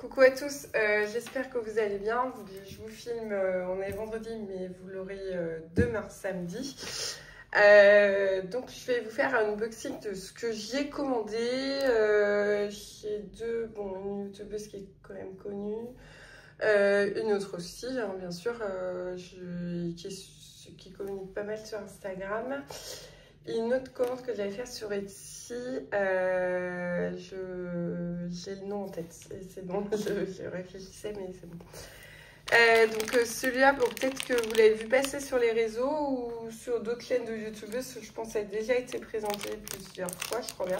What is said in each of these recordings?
Coucou à tous, j'espère que vous allez bien. Je vous filme, on est vendredi, mais vous l'aurez demain samedi. Donc je vais vous faire un unboxing de ce que j'ai commandé chez une youtubeuse qui est quand même connue, une autre aussi, hein, bien sûr, qui communique pas mal sur Instagram. Une autre commande que j'allais faire sur Etsy, j'ai le nom en tête, c'est bon, je réfléchissais, mais c'est bon. Donc celui-là, bon, peut-être que vous l'avez vu passer sur les réseaux ou sur d'autres chaînes de youtubeuses, je pense que ça a déjà été présenté plusieurs fois, je crois bien.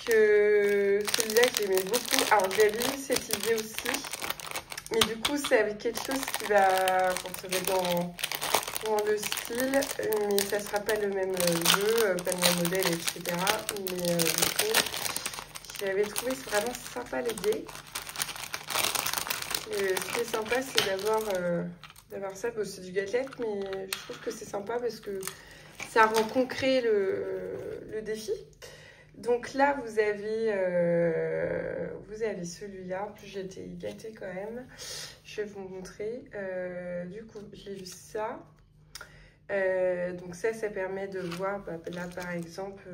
Celui-là, j'aimais beaucoup. Alors j'avais eu cette idée aussi, mais du coup c'est avec quelque chose qui va, bon, ça va être dans le style, mais ça sera pas le même jeu, pas le même modèle, etc. Mais du coup, j'avais trouvé vraiment sympa l'idée. Ce qui est sympa, c'est d'avoir ça. Bon, c'est du gadget, mais je trouve que c'est sympa parce que ça rend concret le défi. Donc là, vous avez celui-là. En plus, j'ai été gâtée quand même. Je vais vous montrer. Du coup, j'ai vu ça. Donc ça permet de voir, là par exemple,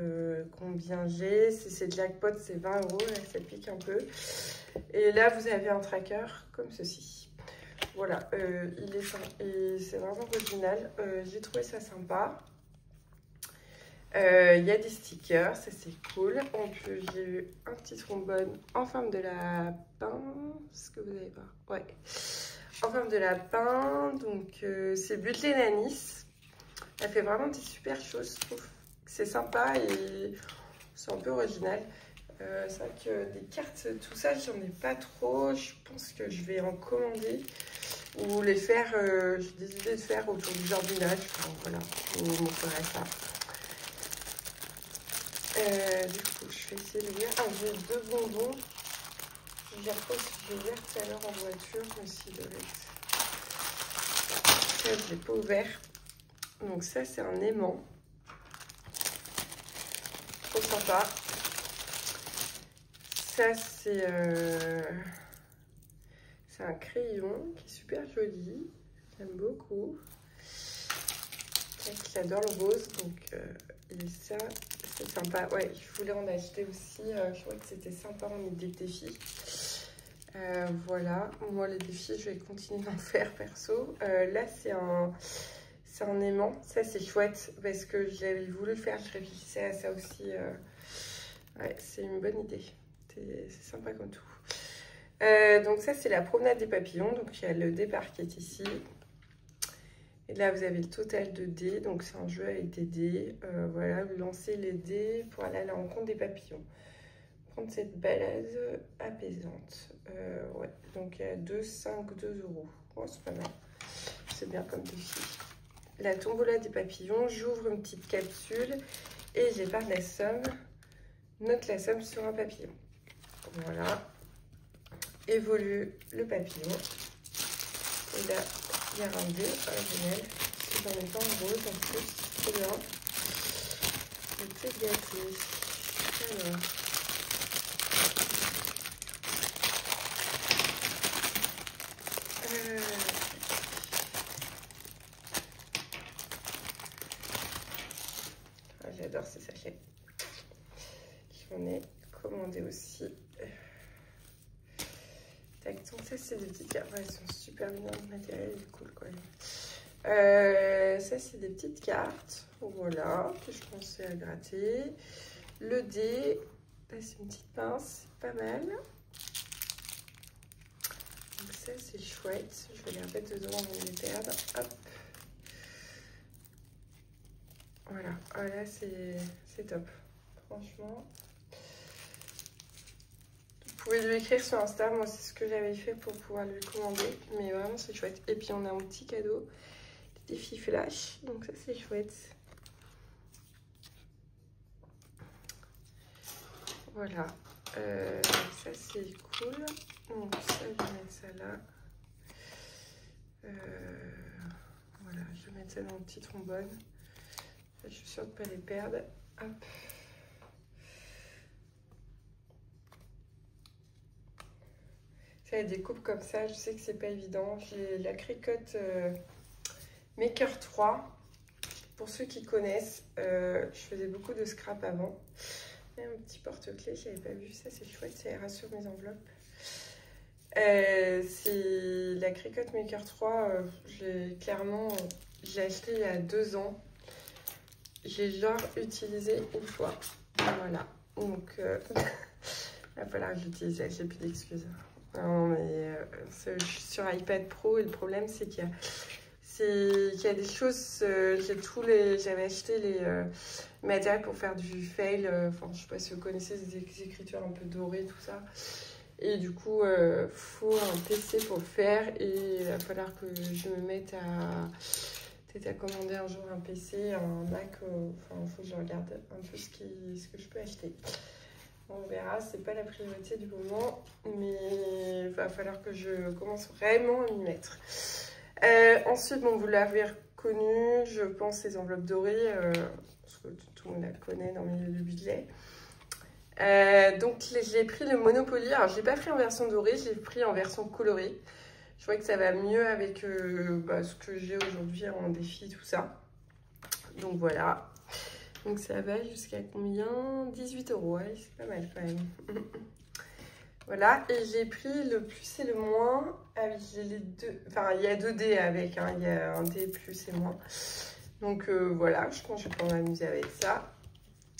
combien j'ai. Si c'est jackpot, c'est 20 €, là ça pique un peu. Et là, vous avez un tracker comme ceci. Voilà, il est simple et c'est vraiment original. J'ai trouvé ça sympa. Il y a des stickers, ça c'est cool. En plus, j'ai eu un petit trombone en forme de lapin. Est-ce que vous allez voir? Ouais, en forme de lapin. Donc c'est Butlé Nanis. Elle fait vraiment des super choses, je trouve. C'est sympa et c'est un peu original. C'est vrai que des cartes, tout ça, j'en ai pas trop. Je pense que je vais en commander ou les faire. J'ai des idées de faire autour du jardinage. Enfin, voilà, je vous montrerai ça. Du coup, je vais essayer de lire. Ah, j'ai deux bonbons. Je ne sais pas si j'ai ouvert tout à l'heure en voiture, mais s'il devait être. Ça, je l'ai pas ouvert. Donc ça, c'est un aimant. Trop sympa. Ça, c'est un crayon qui est super joli. J'aime beaucoup. J'adore le rose. Donc, et ça, c'est sympa. Ouais, je voulais en acheter aussi. Je trouvais que c'était sympa en des défis. Voilà. Moi, les défis, je vais continuer d'en faire perso. Là, c'est un aimant. Ça, c'est chouette parce que j'avais voulu le faire. Je réfléchissais à ça aussi. Ouais, c'est une bonne idée. C'est sympa comme tout. Donc ça, c'est la promenade des papillons. Donc il y a le départ qui est ici. Et là, vous avez le total de dés. Donc c'est un jeu avec des dés. Voilà, vous lancez les dés pour aller à la rencontre des papillons. Prendre cette balade apaisante. Ouais, donc il y a 2, 5, 2 €. Oh, c'est pas mal. C'est bien comme défi. La tombola des papillons. J'ouvre une petite capsule et j'épargne la somme. Note la somme sur un papillon. Voilà. Évolue le papillon. Et là, il y a un dé. Ah, génial. C'est dans les temps rose en plus. Trop bien. J'étais gâtée. Alors. Ah, j'adore ces sachets. J'en ai commandé aussi. Tac, donc ça c'est des petites cartes. Ouais, elles sont super bien, le matériel est cool quand même. Ça c'est des petites cartes, voilà, que je pensais à gratter. Le dé, c'est une petite pince, pas mal. Donc ça c'est chouette, je vais les remettre dedans avant de les perdre. Hop. Voilà, ah, là c'est top, franchement. Vous pouvez lui écrire sur Insta, moi c'est ce que j'avais fait pour pouvoir lui commander, mais vraiment c'est chouette. Et puis on a un petit cadeau, des défis flash, donc ça c'est chouette. Voilà, ça c'est cool. Donc ça je vais mettre ça là. Voilà, je vais mettre ça dans le petit trombone. Je suis sûre de ne pas les perdre. Hop. faire des coupes comme ça. Je sais que c'est pas évident. J'ai la Cricut Maker 3. Pour ceux qui connaissent, je faisais beaucoup de scrap avant. Et un petit porte-clés, j'avais pas vu ça, c'est chouette, ça rassure mes enveloppes. C'est la Cricut Maker 3, clairement, je l'ai acheté il y a 2 ans. J'ai genre utilisé une fois. Voilà, donc il va falloir que j'utilise, j'ai plus d'excuses. Non, mais sur iPad Pro, et le problème c'est qu'il y a des choses, j'avais acheté les matériels pour faire du fail, enfin je sais pas si vous connaissez des écritures un peu dorées, tout ça. Et du coup, faut un PC pour le faire et il va falloir que je me mette peut-être à commander un jour un PC, un Mac, enfin il faut que je regarde un peu ce que je peux acheter. On verra, c'est pas la priorité du moment, mais il va falloir que je commence vraiment à m'y mettre. Ensuite, bon, vous l'avez reconnu, je pense, les enveloppes dorées, parce que tout le monde la connaît dans le milieu du budget. Donc, j'ai pris le Monopoly. Alors, je l'ai pas pris en version dorée, je l'ai pris en version colorée. Je crois que ça va mieux avec ce que j'ai aujourd'hui en défi, tout ça. Donc, voilà. Donc, ça va jusqu'à combien? 18 €. Ouais, c'est pas mal quand même. Voilà, et j'ai pris le plus et le moins avec les deux. Enfin, il y a 2 dés avec, hein, il y a un dé plus et moins. Donc voilà, je pense que je vais pouvoir m'amuser avec ça.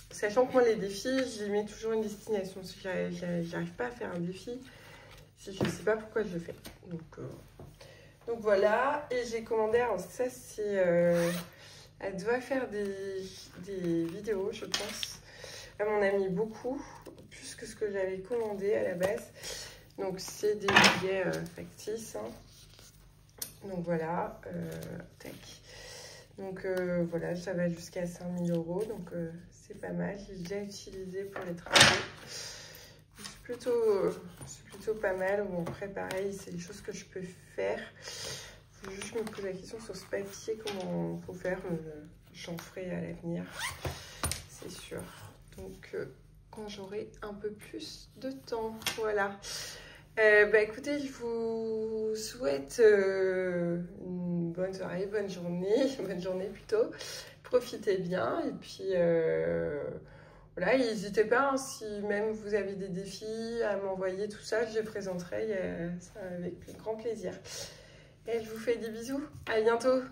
Sachant que moi, les défis, j'y mets toujours une destination. Si j'arrive pas à faire un défi, je ne sais pas pourquoi je le fais. Donc voilà, et j'ai commandé. Alors, ça, c'est. Elle doit faire des vidéos, je pense. Elle m'en a mis beaucoup, plus que ce que j'avais commandé à la base. Donc c'est des billets factices. Hein. Donc voilà, tac. Donc voilà, ça va jusqu'à 5 000 €. Donc c'est pas mal. J'ai déjà utilisé pour les travaux. C'est plutôt pas mal. Bon, après pareil, c'est des choses que je peux faire. Je me pose la question sur ce papier, comment il faut faire. J'en ferai à l'avenir, c'est sûr. Donc, quand j'aurai un peu plus de temps, voilà. Écoutez, je vous souhaite une bonne soirée, bonne journée plutôt. Profitez bien et puis voilà, n'hésitez pas, hein, si même vous avez des défis à m'envoyer tout ça, je les présenterai avec grand plaisir. Et je vous fais des bisous, à bientôt.